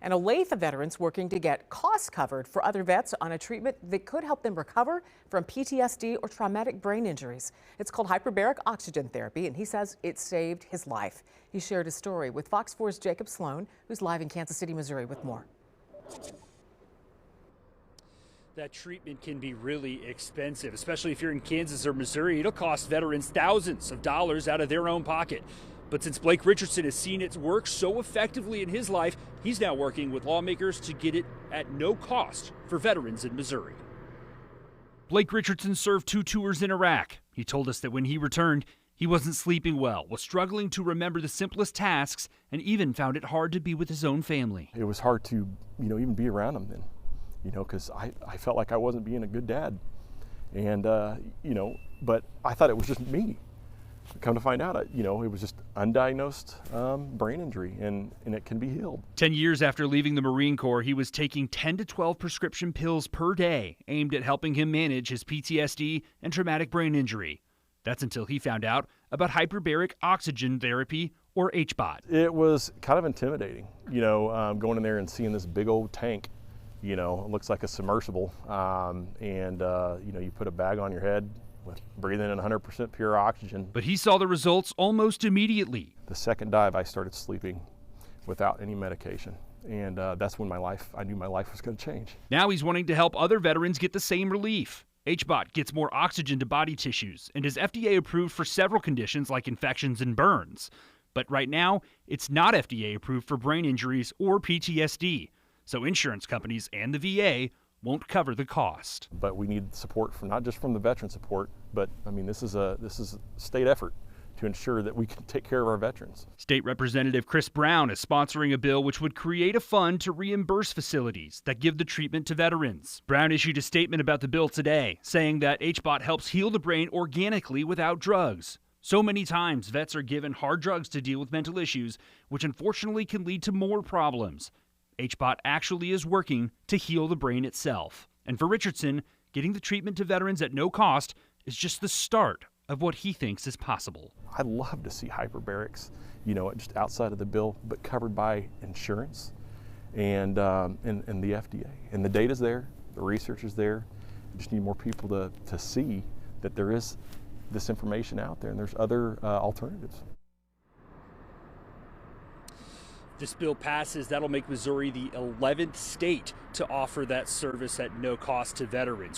And Olathe veterans working to get costs covered for other vets on a treatment that could help them recover from PTSD or traumatic brain injuries. It's called hyperbaric oxygen therapy, and he says it saved his life. He shared his story with Fox 4's Jacob Sloan, who's live in Kansas City, Missouri, with more. That treatment can be really expensive, especially if you're in Kansas or Missouri. It'll cost veterans thousands of dollars out of their own pocket. But since Blake Richardson has seen it work so effectively in his life, he's now working with lawmakers to get it at no cost for veterans in Missouri. Blake Richardson served 2 tours in Iraq. He told us that when he returned, he wasn't sleeping well, was struggling to remember the simplest tasks, and even found it hard to be with his own family. It was hard to, even be around him then, because I felt like I wasn't being a good dad. And, but I thought it was just me. Come to find out, it was just undiagnosed brain injury, and it can be healed. 10 years after leaving the Marine Corps, he was taking 10 to 12 prescription pills per day aimed at helping him manage his PTSD and traumatic brain injury. That's until he found out about hyperbaric oxygen therapy, or HBOT. It was kind of intimidating, going in there and seeing this big old tank. It looks like a submersible, you put a bag on your head with breathing in 100% pure oxygen. But he saw the results almost immediately. The second dive, I started sleeping without any medication. And that's when I knew my life was going to change. Now he's wanting to help other veterans get the same relief. HBOT gets more oxygen to body tissues and is FDA approved for several conditions like infections and burns. But right now, it's not FDA approved for brain injuries or PTSD. So insurance companies and the VA won't cover the cost. But we need support from not just from the veteran support, but this is a state effort to ensure that we can take care of our veterans. State Representative Chris Brown is sponsoring a bill which would create a fund to reimburse facilities that give the treatment to veterans. Brown issued a statement about the bill today, saying that HBOT helps heal the brain organically without drugs. So many times, vets are given hard drugs to deal with mental issues, which unfortunately can lead to more problems. HBOT actually is working to heal the brain itself. And for Richardson, getting the treatment to veterans at no cost is just the start of what he thinks is possible. I'd love to see hyperbarics, just outside of the bill, but covered by insurance and the FDA. And the data's there, the research is there. We just need more people to see that there is this information out there and there's other alternatives. This bill passes, that'll make Missouri the 11th state to offer that service at no cost to veterans.